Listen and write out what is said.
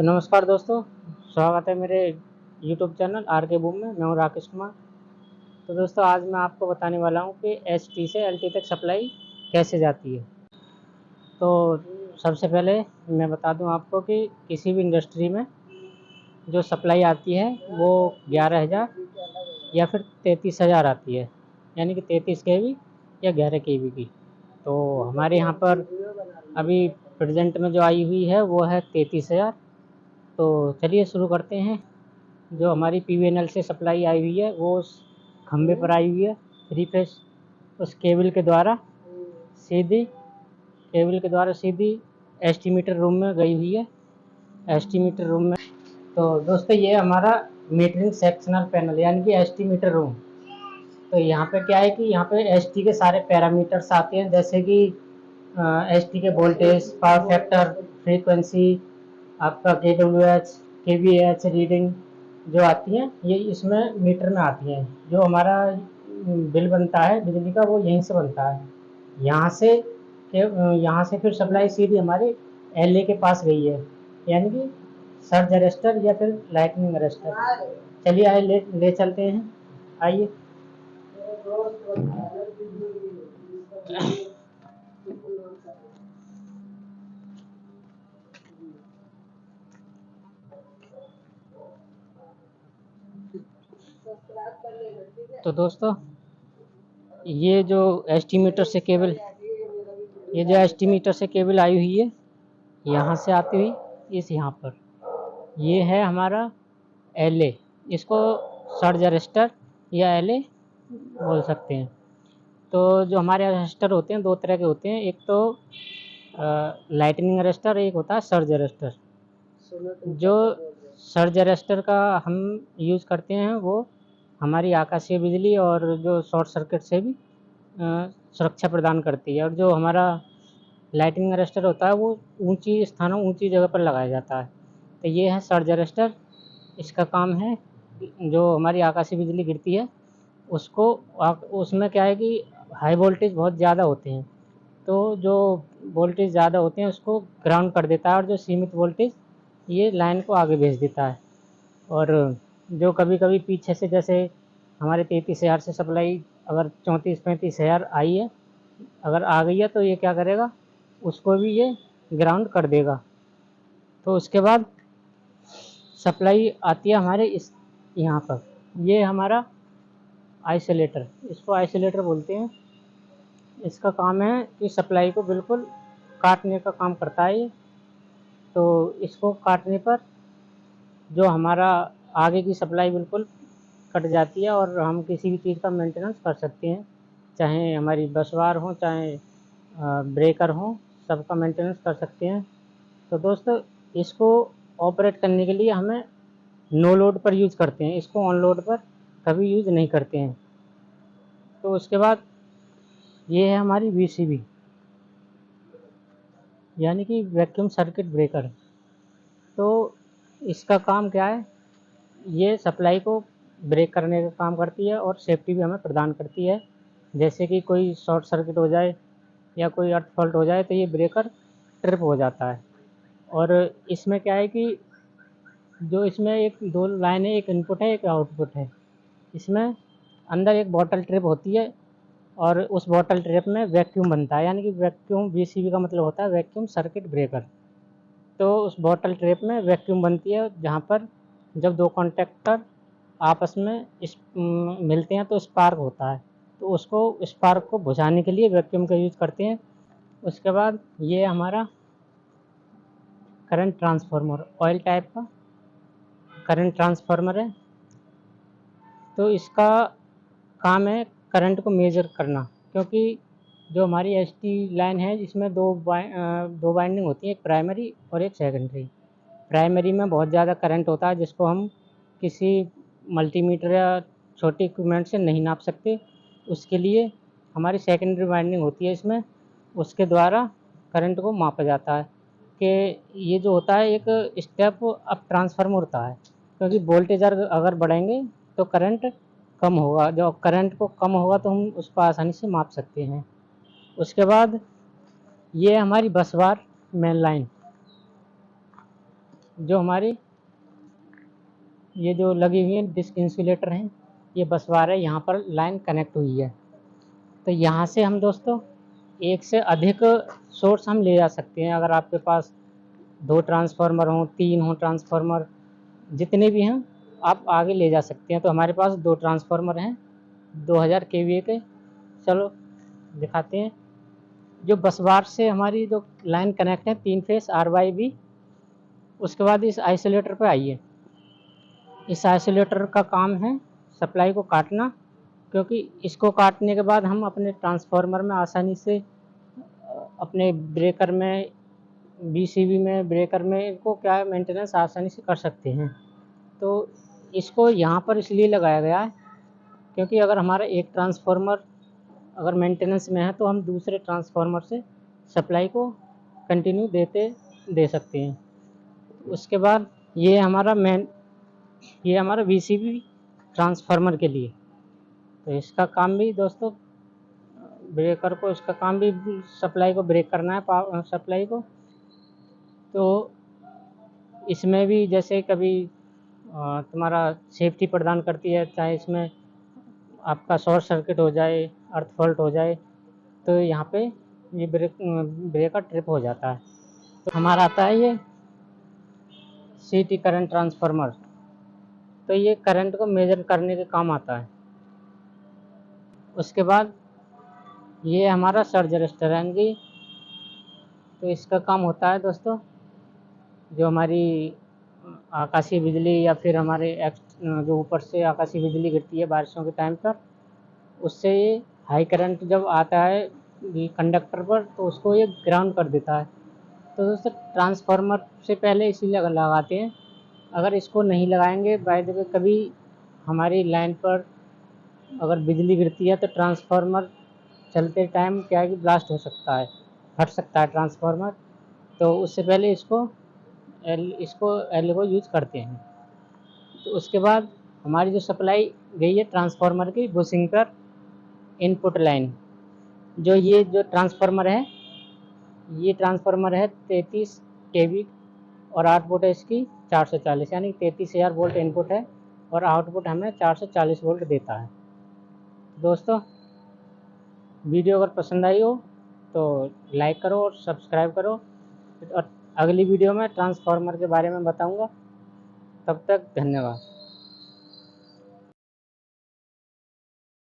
तो नमस्कार दोस्तों, स्वागत है मेरे YouTube चैनल आर के बूम में। मैं हूँ राकेश कुमार। तो दोस्तों, आज मैं आपको बताने वाला हूँ कि ST से LT तक सप्लाई कैसे जाती है। तो सबसे पहले मैं बता दूँ आपको कि किसी भी इंडस्ट्री में जो सप्लाई आती है वो 11,000 या फिर 33,000 आती है, यानी कि 33 kV या 11 kV की। तो हमारे यहाँ पर अभी प्रेजेंट में जो आई हुई है वो है 33,000। तो चलिए शुरू करते हैं। जो हमारी PVNL से सप्लाई आई हुई है वो उस खंभे पर आई हुई है 3 फेस। उस केबल के द्वारा सीधी एस्टीमीटर रूम में गई हुई है। एस्टीमीटर रूम में तो दोस्तों ये हमारा मीटरिंग सेक्शनल पैनल यानी कि एस्टीमीटर रूम। तो यहाँ पे क्या है कि यहाँ पे ST के सारे पैरामीटर्स आते हैं, जैसे कि ST के वोल्टेज, पावर फैक्टर, फ्रीक्वेंसी, आपका KWH, KVH रीडिंग जो आती हैं ये इसमें मीटर में आती हैं। जो हमारा बिल बनता है बिजली का वो यहीं से बनता है। यहाँ से फिर सप्लाई सीधी हमारे LA के पास गई है, यानी कि सर्ज अरेस्टर या फिर लाइटनिंग अरेस्टर। चलिए आइए ले चलते हैं, आइए। तो दोस्तों ये जो एस्टीमीटर से केबल आई हुई है यहाँ से आती हुई यहाँ पर, ये है हमारा LA। इसको सर्ज अरेस्टर या LA बोल सकते हैं। तो जो हमारे अरेस्टर होते हैं दो तरह के होते हैं, एक तो लाइटनिंग अरेस्टर, एक होता है सर्ज अरेस्टर। जो सर्ज अरेस्टर का हम यूज़ करते हैं वो हमारी आकाशीय बिजली और जो शॉर्ट सर्किट से भी सुरक्षा प्रदान करती है। और जो हमारा लाइटनिंग अरेस्टर होता है वो ऊंची स्थानों, ऊंची जगह पर लगाया जाता है। तो ये है सर्ज अरेस्टर। इसका काम है जो हमारी आकाशीय बिजली गिरती है उसको उसमें क्या है कि हाई वोल्टेज बहुत ज़्यादा होते हैं, तो जो वोल्टेज ज़्यादा होते हैं उसको ग्राउंड कर देता है और जो सीमित वोल्टेज ये लाइन को आगे भेज देता है। और जो कभी कभी पीछे से जैसे हमारे 33,000 से सप्लाई अगर 34-35,000 आई है, अगर आ गई है तो ये क्या करेगा, उसको भी ये ग्राउंड कर देगा। तो उसके बाद सप्लाई आती है हमारे इस यहाँ पर। ये हमारा आइसोलेटर, इसको आइसोलेटर बोलते हैं। इसका काम है कि सप्लाई को बिल्कुल काटने का काम करता है ये। तो इसको काटने पर जो हमारा आगे की सप्लाई बिल्कुल कट जाती है और हम किसी भी चीज़ का मेंटेनेंस कर सकते हैं, चाहे हमारी बस बार हो, चाहे ब्रेकर हो, सबका मेंटेनेंस कर सकते हैं। तो दोस्तों इसको ऑपरेट करने के लिए हमें नो लोड पर यूज़ करते हैं, इसको ऑन लोड पर कभी यूज़ नहीं करते हैं। तो उसके बाद ये है हमारी VCB यानी कि वैक्यूम सर्किट ब्रेकर। तो इसका काम क्या है, ये सप्लाई को ब्रेक करने का काम करती है और सेफ्टी भी हमें प्रदान करती है। जैसे कि कोई शॉर्ट सर्किट हो जाए या कोई अर्थ फॉल्ट हो जाए तो ये ब्रेकर ट्रिप हो जाता है। और इसमें क्या है कि जो इसमें एक दो लाइन है, एक इनपुट है एक आउटपुट है। इसमें अंदर एक बॉटल ट्रिप होती है और उस बॉटल ट्रिप में वैक्यूम बनता है, यानी कि वैक्यूम VCB का मतलब होता है वैक्यूम सर्किट ब्रेकर। तो उस बॉटल ट्रिप में वैक्यूम बनती है, जहाँ पर जब दो कॉन्टेक्टर आपस में मिलते हैं तो स्पार्क होता है। तो उसको स्पार्क को बुझाने के लिए वैक्यूम का यूज़ करते हैं। उसके बाद ये हमारा करंट ट्रांसफार्मर, ऑयल टाइप का करंट ट्रांसफार्मर है। तो इसका काम है करंट को मेजर करना, क्योंकि जो हमारी ST लाइन है इसमें दो वाइंडिंग होती है, एक प्राइमरी और एक सेकेंडरी। प्राइमरी में बहुत ज़्यादा करंट होता है जिसको हम किसी मल्टीमीटर या छोटे इक्विपमेंट से नहीं नाप सकते। उसके लिए हमारी सेकेंडरी वाइंडिंग होती है इसमें, उसके द्वारा करंट को मापा जाता है। कि ये जो होता है एक स्टेप अप ट्रांसफार्मर होता है, क्योंकि वोल्टेज अगर बढ़ेंगे तो करंट कम होगा, जब करंट को कम होगा तो हम उसको आसानी से माप सकते हैं। उसके बाद ये हमारी बस बार मेन लाइन। जो हमारी ये जो लगी हुई है डिस्क इंसुलेटर हैं, ये बस बार है, यहाँ पर लाइन कनेक्ट हुई है। तो यहाँ से हम दोस्तों एक से अधिक सोर्स हम ले जा सकते हैं। अगर आपके पास 2 ट्रांसफार्मर हों, 3 हों ट्रांसफार्मर, जितने भी हैं आप आगे ले जा सकते हैं। तो हमारे पास 2 ट्रांसफार्मर हैं 2000 केवीए के। चलो दिखाते हैं। जो बस बार से हमारी जो लाइन कनेक्ट है 3 फेस RYB, उसके बाद इस आइसोलेटर पे आइए। इस आइसोलेटर का काम है सप्लाई को काटना, क्योंकि इसको काटने के बाद हम अपने ट्रांसफार्मर में आसानी से अपने ब्रेकर में, BCB में, ब्रेकर में इनको क्या है मेंटेनेंस आसानी से कर सकते हैं। तो इसको यहाँ पर इसलिए लगाया गया है क्योंकि अगर हमारा एक ट्रांसफार्मर अगर मेंटेनेंस में है तो हम दूसरे ट्रांसफार्मर से सप्लाई को कंटिन्यू दे सकते हैं। उसके बाद ये हमारा BCB ट्रांसफार्मर के लिए। तो इसका काम भी दोस्तों ब्रेकर को, इसका काम भी सप्लाई को ब्रेक करना है, पावर सप्लाई को। तो इसमें भी जैसे कभी तुम्हारा सेफ्टी प्रदान करती है, चाहे इसमें आपका शॉर्ट सर्किट हो जाए, अर्थ फॉल्ट हो जाए, तो यहाँ पे ये ब्रेकर ट्रिप हो जाता है। तो हमारा आता है ये CT करंट ट्रांसफार्मर। तो ये करंट को मेजर करने के काम आता है। उसके बाद ये हमारा सर्ज रजिस्टर है। तो इसका काम होता है दोस्तों, जो हमारी आकाशीय बिजली या फिर हमारे जो ऊपर से आकाशीय बिजली गिरती है बारिशों के टाइम पर, उससे ये हाई करंट जब आता है कंडक्टर पर तो उसको ये ग्राउंड कर देता है। तो दोस्तों ट्रांसफार्मर से पहले इसीलिए लगाते हैं। अगर इसको नहीं लगाएंगे, बाय द वे कभी हमारी लाइन पर अगर बिजली गिरती है तो ट्रांसफार्मर चलते टाइम क्या है कि ब्लास्ट हो सकता है, फट सकता है ट्रांसफार्मर। तो उससे पहले इसको एल को यूज करते हैं। तो उसके बाद हमारी जो सप्लाई गई है ट्रांसफार्मर की बुशिंग पर इनपुट लाइन, ये जो ट्रांसफार्मर है, ये ट्रांसफार्मर है 33 kV और आउटपुट है इसकी 440, यानी 33,000 वोल्ट इनपुट है और आउटपुट हमें 440 वोल्ट देता है। दोस्तों वीडियो अगर पसंद आई हो तो लाइक करो और सब्सक्राइब करो, और अगली वीडियो में ट्रांसफार्मर के बारे में बताऊंगा। तब तक धन्यवाद।